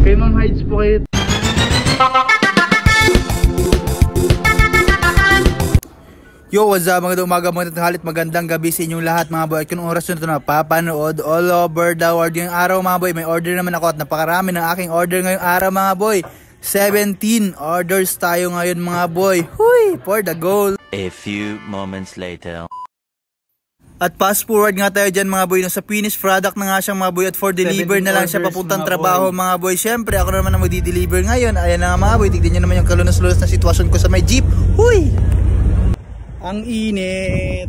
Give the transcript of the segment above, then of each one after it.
Kay Ma'am Hides po kayo. Yo, what's up mga umaga mga halit magandang gabi sa inyong lahat mga boy. At kung oras nyo ito na papanood all over the world ngayong araw mga boy, may order naman ako at napakarami ng aking order ngayong araw mga boy. 17 orders tayo ngayon mga boy. Huy, for the goal. A few moments later. At fast forward nga tayo dyan mga boy, sa finished product na nga siya mga boy, at for deliver na lang siya papuntang trabaho mga boy. Syempre ako naman ang magdi-deliver ngayon. Ayan na nga mga boy, tignan nyo naman yung kalunos-lunos na sitwasyon ko sa may jeep. Huy! Ang init.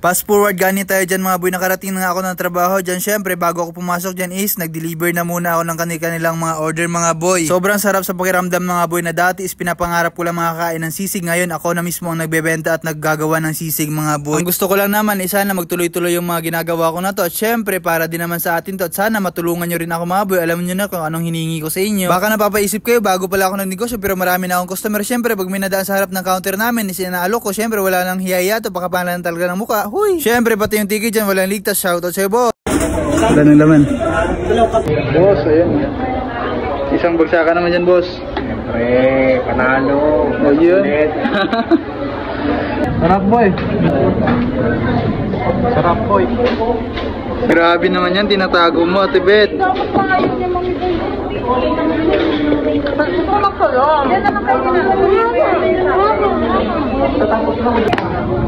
Fast forward gani tayo dyan mga boy, nakarating na ako ng trabaho dyan. Syempre bago ako pumasok dyan is nag-deliver na muna ako ng kanilang mga order mga boy. Sobrang sarap sa pakiramdam mga boy na dati is pinapangarap ko lang makakain ng sisig. Ngayon ako na mismo ang nagbebenta at naggagawa ng sisig mga boy. Ang gusto ko lang naman is sana magtuloy-tuloy yung mga ginagawa ko na to. At syempre para din naman sa atin to, at sana matulungan nyo rin ako mga boy. Alam nyo na kung anong hiningi ko sa inyo. Baka napapaisip kayo bago pala ako nagnegosyo pero marami na akong customer. Syempre pag may nadaan sa harap ng counter namin is inaalok ko. Syempre wala nang hiyaya to, pakapalan talaga ng muka. Huy! Siyempre pati yung ticket dyan, walang ligtas. Shoutout sa'yo boss. Ganun naman. Boss, ayun. Isang bagsakan naman dyan boss. Siyempre, panalo. O yun. Sarap boy. Sarap boy. Grabe naman yan, tinatago mo Ate Bet.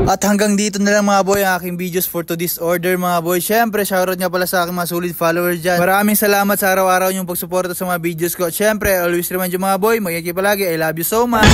At hanggang dito na lang mga boy ang aking videos for today's order mga boy. Syempre shoutout nga pala sa aking mga solid followers dyan. Maraming salamat sa araw-araw yung pagsuporta sa mga videos ko. Syempre always remind you mga boy, mag-ingat palagi. I love you so much.